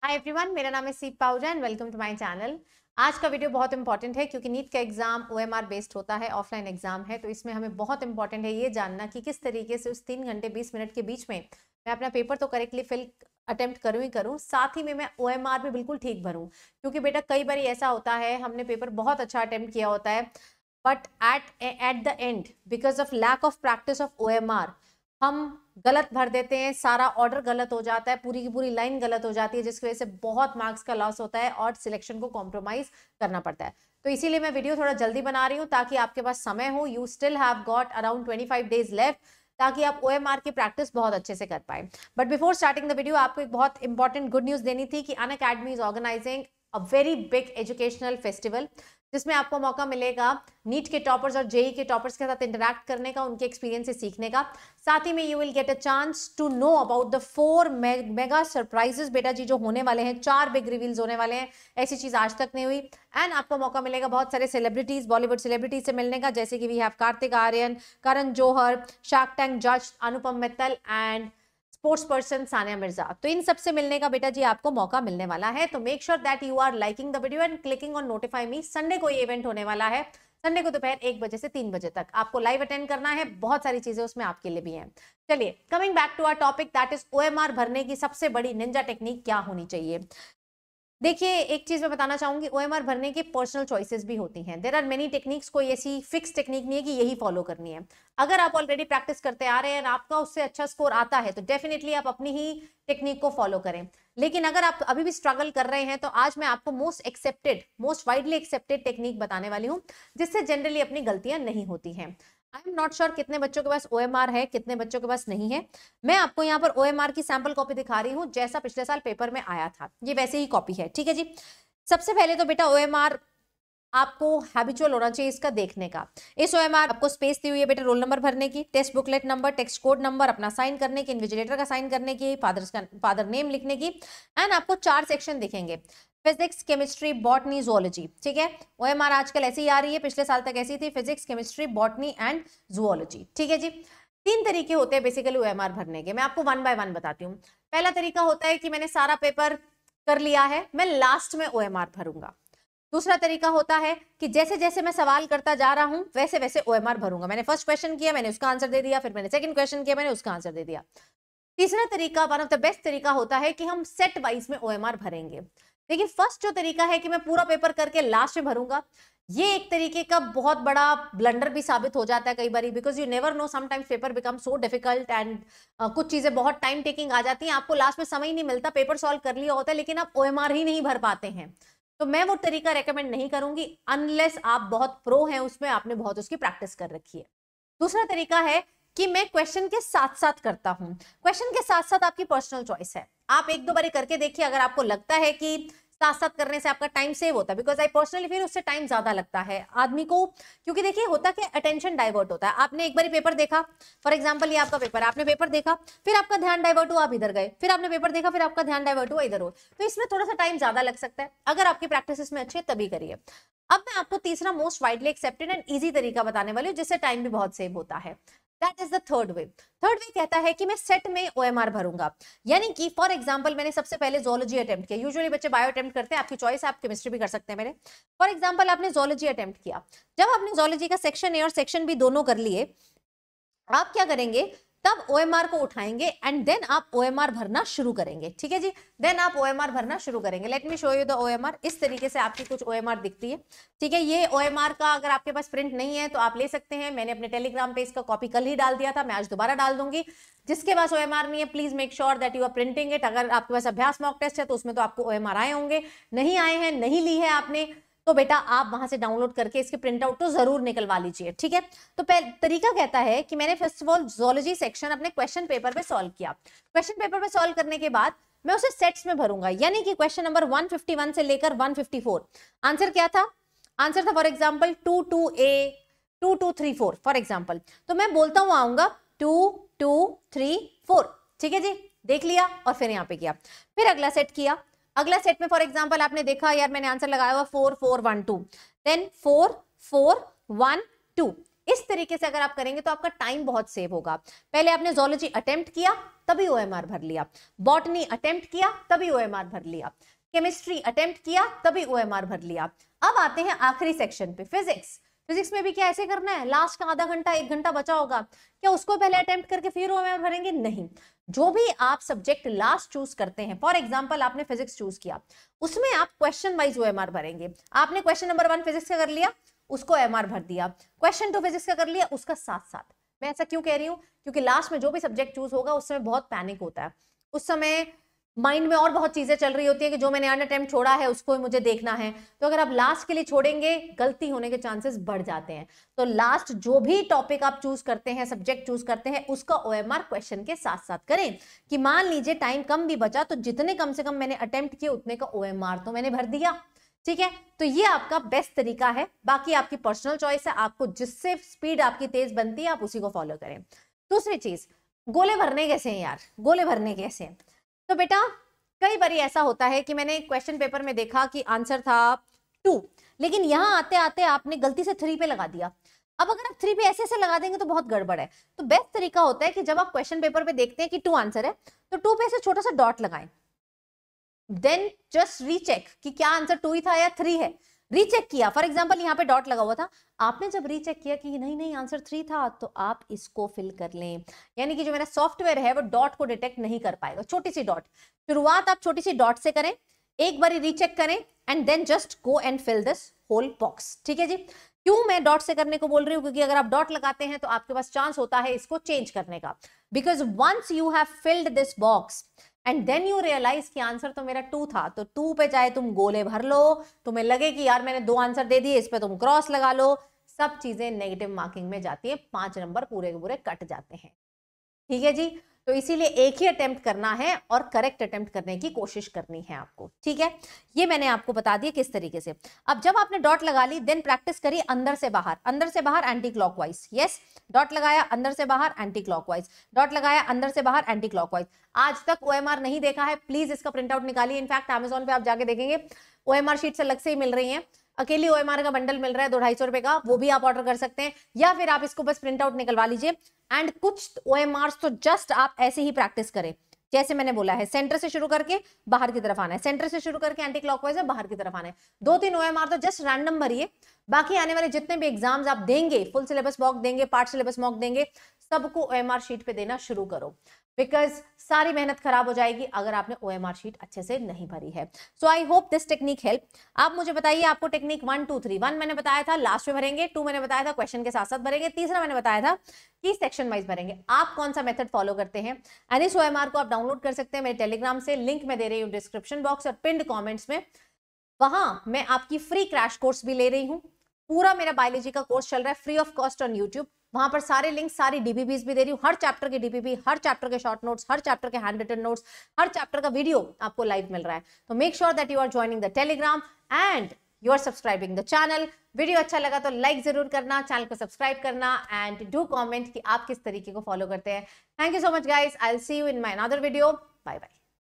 Hi everyone, मेरा नाम है Seep Pahuja and welcome to my channel. आज का वीडियो बहुत इंपॉर्टेंट है क्योंकि नीट का एग्जाम ओएमआर बेस्ड होता है, ऑफलाइन एग्जाम है। तो इसमें हमें बहुत इंपॉर्टेंट है ये जानना कि किस तरीके से उस 3 घंटे 20 मिनट के बीच में मैं अपना पेपर तो करेक्टली फिल अटेम्प्ट करूँ ही करूँ, साथ ही में मैं ओएमआर भी बिल्कुल ठीक भरूँ। क्योंकि बेटा कई बार ऐसा होता है, हमने पेपर बहुत अच्छा अटेम्प्ट किया होता है, but at the end because of lack of practice of OMR हम गलत भर देते हैं, सारा ऑर्डर गलत हो जाता है, पूरी की पूरी लाइन गलत हो जाती है, जिसकी वजह से बहुत मार्क्स का लॉस होता है और सिलेक्शन को कॉम्प्रोमाइज करना पड़ता है। तो इसीलिए मैं वीडियो थोड़ा जल्दी बना रही हूँ ताकि आपके पास समय हो। You still have got around 25 days left ताकि आप ओएमआर की प्रैक्टिस बहुत अच्छे से कर पाए। But before starting the video आपको एक बहुत इंपॉर्टेंट गुड न्यूज देनी थी कि Unacademy is organising a very big educational festival, जिसमें आपको मौका मिलेगा नीट के टॉपर्स और जेई के टॉपर्स के साथ इंटरैक्ट करने का, उनके एक्सपीरियंस से सीखने का। साथ ही में you will get a chance to know about the 4 mega surprises बेटा जी जो होने वाले हैं। 4 बिग रिवील्स होने वाले हैं, ऐसी चीज आज तक नहीं हुई। एंड आपको मौका मिलेगा बहुत सारे सेलिब्रिटीज, बॉलीवुड सेलिब्रिटीज से मिलने का, जैसे कि we have Kartik Aaryan, Karan Johar, Shark Tank जज Anupam Mittal and sports person Sania Mirza. तो इन सबसे मिलने का बेटा जी आपको मौका मिलने वाला है। तो make sure that you are liking the video and clicking on notify me. Sunday को ये इवेंट होने वाला है, संडे को दोपहर 1 बजे से 3 बजे तक आपको लाइव अटेंड करना है। बहुत सारी चीजें उसमें आपके लिए भी हैं। चलिए, coming back to our topic, that is OMR भरने की सबसे बड़ी निंजा टेक्निक क्या होनी चाहिए। देखिए, एक चीज मैं बताना चाहूंगी, ओएमआर भरने की पर्सनल चॉइसेस भी होती हैं। देयर आर मेनी टेक्निक्स, कोई ऐसी फिक्स टेक्निक नहीं है कि यही फॉलो करनी है। अगर आप ऑलरेडी प्रैक्टिस करते आ रहे हैं और आपका उससे अच्छा स्कोर आता है तो डेफिनेटली आप अपनी ही टेक्निक को फॉलो करें। लेकिन अगर आप अभी भी स्ट्रगल कर रहे हैं तो आज मैं आपको मोस्ट वाइडली एक्सेप्टेड टेक्निक बताने वाली हूँ, जिससे जनरली अपनी गलतियां नहीं होती हैं। आई एम नॉट श्योर कितने बच्चों के पास ओएमआर है, कितने बच्चों के पास नहीं है। मैं आपको यहाँ पर ओएमआर की सैंपल कॉपी दिखा रही हूँ, जैसा पिछले साल पेपर में आया था, ये वैसे ही कॉपी है। ठीक है जी। सबसे पहले तो बेटा ओएमआर आपको हैबिचुअल होना चाहिए इसका देखने का। इस ओएमआर आपको स्पेस दी हुई है बेटा रोल नंबर भरने की, test booklet number, text code number, अपना साइन करने की, इन्विजिलेटर का साइन करने की, फादर नेम लिखने की। एंड आपको 4 सेक्शन दिखेंगे, फिजिक्स, केमिस्ट्री, बॉटनी, जुओलॉजी। ठीक है, ओएमआर आजकल ऐसी ही आ रही है, पिछले साल तक ऐसी थी, फिजिक्स, केमिस्ट्री, बॉटनी एंड जुओलॉजी। ठीक है जी। 3 तरीके होते हैं बेसिकली ओएमआर भरने के, मैं आपको 1 बाय 1 बताती हूँ। पहला तरीका होता है कि मैंने सारा पेपर कर लिया है, मैं लास्ट में ओएमआर भरूंगा। दूसरा तरीका होता है कि जैसे जैसे मैं सवाल करता जा रहा हूं वैसे वैसे ओएमआर भरूंगा। मैंने फर्स्ट क्वेश्चन किया, मैंने उसका आंसर दे दिया, फिर मैंने सेकंड क्वेश्चन किया, मैंने उसका आंसर दे दिया। तीसरा तरीका, वन ऑफ द बेस्ट तरीका होता है कि हम सेट वाइज में ओएमआर भरेंगे। देखिए, फर्स्ट जो तरीका है कि मैं पूरा पेपर करके लास्ट में भरूंगा, ये एक तरीके का बहुत बड़ा ब्लंडर भी साबित हो जाता है कई बार, because you never know, sometimes paper become so difficult and कुछ चीजें बहुत टाइम टेकिंग आ जाती हैं, आपको लास्ट में समय ही नहीं मिलता, पेपर सॉल्व कर लिया होता है लेकिन आप ओएमआर ही नहीं भर पाते हैं। तो मैं वो तरीका रेकमेंड नहीं करूंगी अनलेस आप बहुत प्रो हैं उसमें, आपने बहुत उसकी प्रैक्टिस कर रखी है। दूसरा तरीका है कि मैं क्वेश्चन के साथ साथ करता हूं। क्वेश्चन के साथ साथ आपकी पर्सनल चॉइस है, आप 1-2 बार करके देखिए। अगर आपको लगता है कि साथ साथ करने से आपका टाइम सेव होता है, बिकॉज आई पर्सनली फिर उससे टाइम ज्यादा लगता है आदमी को, क्योंकि देखिए होता क्या, अटेंशन डाइवर्ट होता है। आपने एक बार पेपर देखा, फॉर एग्जांपल ये आपका पेपर है, आपने पेपर देखा, फिर आपका ध्यान डाइवर्ट हुआ, आप इधर गए, फिर आपने पेपर देखा, फिर आपका ध्यान डाइवर्ट हुआ, इधर हो, तो इसमें थोड़ा सा टाइम ज्यादा लग सकता है। अगर आपकी प्रैक्टिस इसमें अच्छी है तभी करिए। अब मैं आपको तीसरा most widely accepted and easy तरीका बताने वाली हूँ, जिससे टाइम भी बहुत सेव होता है। That is the third way. Third way कहता है कि मैं सेट में ओएमआर भरूंगा। यानी कि फॉर एग्जांपल मैंने सबसे पहले जोलॉजी अटेम्प्ट किया, यूजुअली बच्चे बायो अटेम्प्ट करते हैं, आपकी चॉइस है, आप केमिस्ट्री भी कर सकते हैं। मेरे फॉर एग्जांपल आपने जोलॉजी अटेम्प्ट किया, जब आपने जोलॉजी का सेक्शन ए और सेक्शन बी दोनों कर लिए, आप क्या करेंगे, तब ओएमआर को उठाएंगे एंड देन आप ओएमआर भरना शुरू करेंगे। ठीक है जी, देन आप ओएमआर भरना शुरू करेंगे। Let me show you the OMR. इस तरीके से आपकी कुछ ओएमआर दिखती है। ठीक है, ये ओएमआर का अगर आपके पास प्रिंट नहीं है तो आप ले सकते हैं, मैंने अपने टेलीग्राम पे इसका कॉपी कल ही डाल दिया था, मैं आज दोबारा डाल दूंगी। जिसके पास ओएमआर नहीं है please make sure that you are printing it. अगर आपके पास अभ्यास मॉक टेस्ट है तो उसमें तो आपको ओएमआर आए होंगे, नहीं आए हैं, नहीं ली है आपने, तो बेटा आप वहां से डाउनलोड करके इसके प्रिंट आउट तो जरूर निकलवा लीजिए। ठीक है, तो तरीका कहता है कि मैंने first of all zoology section अपने क्वेश्चन पेपर पे सॉल्व किया। क्वेश्चन पेपर पे सॉल्व करने के बाद मैं उसे सेट्स में भरूंगा, यानी कि क्वेश्चन नंबर 151 से लेकर 154 आंसर क्या था, आंसर था for example 22A 2234 for example. तो मैं बोलता हूं आऊंगा 2234। ठीक है जी, देख लिया और फिर यहाँ पे किया, फिर अगला सेट किया। अगला सेट में फॉर एग्जांपल आपने देखा यार मैंने आंसर लगाया हुआ 4412, देन 4412, इस तरीके से अगर आप करेंगे तो आपका टाइम बहुत सेव होगा। पहले आपने ज़ूलॉजी अटेम्प्ट किया तभी ओएमआर भर लिया, बॉटनी अटेम्प्ट किया तभी ओएमआर भर लिया, केमिस्ट्री अटेम्प्ट किया तभी ओएमआर भर लिया। अब आते हैं आखिरी सेक्शन पे, फिजिक्स। फिजिक्स में भी क्या ऐसे करना है, लास्ट का आधा घंटा 1 घंटा बचा होगा, क्या उसको पहले अटेम्प्ट करके फिर ओएमआर भरेंगे? नहीं। जो भी आप सब्जेक्ट लास्ट चूज करते हैं, फॉर एग्जांपल आपने फिजिक्स चूज किया, उसमें आप क्वेश्चन वाइज ओएमआर भरेंगे। आपने क्वेश्चन नंबर 1 फिजिक्स का कर लिया, उसको ओएमआर भर दिया, क्वेश्चन 2 फिजिक्स का कर लिया, उसका साथ साथ। मैं ऐसा क्यों कह रही हूँ, क्योंकि लास्ट में जो भी सब्जेक्ट चूज होगा उस समय बहुत पैनिक होता है, उस समय माइंड में और बहुत चीजें चल रही होती है कि जो मैंने अनअटेम्प्ट छोड़ा है उसको मुझे देखना है। तो अगर आप लास्ट के लिए छोड़ेंगे, गलती होने के चांसेस बढ़ जाते हैं। तो लास्ट जो भी टॉपिक आप चूज करते हैं, सब्जेक्ट चूज करते हैं, उसका ओएमआर क्वेश्चन के साथ साथ करें। कि मान लीजिए टाइम कम भी बचा तो जितने कम से कम मैंने अटेम्प्ट किए उतने का ओएमआर तो मैंने भर दिया। ठीक है, तो ये आपका बेस्ट तरीका है। बाकी आपकी पर्सनल चॉइस है, आपको जिससे स्पीड आपकी तेज बनती है आप उसी को फॉलो करें। दूसरी चीज, गोले भरने कैसे हैं यार, गोले भरने कैसे हैं? तो बेटा कई बार ऐसा होता है कि मैंने क्वेश्चन पेपर में देखा कि आंसर था 2, लेकिन यहां आते आते आपने गलती से 3 पे लगा दिया। अब अगर आप 3 पे ऐसे ऐसे लगा देंगे तो बहुत गड़बड़ है। तो बेस्ट तरीका होता है कि जब आप क्वेश्चन पेपर पे देखते हैं कि 2 आंसर है तो 2 पे ऐसे छोटा सा डॉट लगाएं, देन जस्ट रीचेक कि क्या आंसर 2 ही था या 3 है। रीचेक किया, फॉर एग्जांपल यहाँ पे डॉट लगा हुआ था, आपने जब रीचेक किया कि नहीं नहीं आंसर 3 था, तो आप इसको फिल कर लें। यानी कि जो मेरा सॉफ्टवेयर है वो डॉट को डिटेक्ट नहीं कर पाएगा। छोटी सी डॉट, शुरुआत आप छोटी सी डॉट से करें, एक बार रीचेक करें and then just go and fill this whole box. ठीक है जी। क्यों मैं डॉट से करने को बोल रही हूँ, क्योंकि अगर आप डॉट लगाते हैं तो आपके पास चांस होता है इसको चेंज करने का। Because once you have filled this box and then you realise कि आंसर तो मेरा 2 था, तो 2 पे चाहे तुम गोले भर लो, तुम्हें लगे कि यार मैंने 2 आंसर दे दिए, इस पे तुम क्रॉस लगा लो, सब चीजें नेगेटिव मार्किंग में जाती है, 5 नंबर पूरे के पूरे कट जाते हैं। ठीक है जी। तो इसीलिए एक ही अटेम्प्ट करना है और करेक्ट अटेम्प्ट करने की कोशिश करनी है आपको। ठीक है, ये मैंने आपको बता दिया किस तरीके से। अब जब आपने डॉट लगा ली, देन प्रैक्टिस करिए अंदर से बाहर, अंदर से बाहर एंटी क्लॉकवाइज। यस, डॉट लगाया अंदर से बाहर एंटी क्लॉकवाइज, डॉट लगाया अंदर से बाहर एंटी क्लॉकवाइज। आज तक ओएमआर नहीं देखा है, प्लीज इसका प्रिंट आउट निकालिए। इनफैक्ट अमेजोन पे आप जाके देखेंगे ओएमआर शीट्स अलग से ही मिल रही है, अकेली ओएमआर का बंडल मिल रहा है 200-250 रुपए का, वो भी आप ऑर्डर कर सकते हैं, या फिर आप इसको बस प्रिंट आउट निकलवा लीजिए। एंड कुछ ओएमआर्स तो जस्ट आप ऐसे ही प्रैक्टिस करें, जैसे मैंने बोला है, सेंटर से शुरू करके बाहर की तरफ आना है, सेंटर से शुरू करके एंटी क्लॉकवाइज है, बाहर की तरफ आना है। 2-3 ओएमआर तो जस्ट रैंडम भरिए। बाकी आने वाले जितने भी एग्जाम्स आप देंगे, फुल सिलेबस मॉक देंगे, पार्ट सिलेबस मॉक देंगे, सबको ओएमआर शीट पे देना शुरू करो। बिकॉज सारी मेहनत खराब हो जाएगी अगर आपने ओएमआर शीट अच्छे से नहीं भरी है। So I hope this technique help. आप मुझे बताइए आपको टेक्निक 1 2 3, 1 मैंने बताया था लास्ट में भरेंगे, 2 मैंने बताया था क्वेश्चन के साथ साथ भरेंगे, तीसरा मैंने बताया था कि सेक्शन वाइज भरेंगे। आप कौन सा मेथड फॉलो करते हैं? एंड इस ओएमआर को आप डाउनलोड कर सकते हैं मेरे टेलीग्राम से, लिंक मैं दे रही हूँ डिस्क्रिप्शन बॉक्स और पिन्ड कॉमेंट्स में। वहां मैं आपकी फ्री क्रैश कोर्स भी ले रही हूँ, पूरा मेरा बायोलॉजी का कोर्स चल रहा है free of cost on YouTube. वहां पर सारे लिंक, सारी डीबीबीज भी दे रही हूँ, हर चैप्टर के डीबीबी, हर चैप्टर के शॉर्ट नोट्स, हर चैप्टर के हैंड रिटन नोट्स, हर चैप्टर का वीडियो आपको लाइव मिल रहा है। तो make sure that you are joining the Telegram and you are subscribing the channel. Video अच्छा लगा तो लाइक जरूर करना, चैनल को सब्सक्राइब करना एंड डू कमेंट कि आप किस तरीके को फॉलो करते हैं। Thank you so much guys, I will see you in my another video. Bye bye.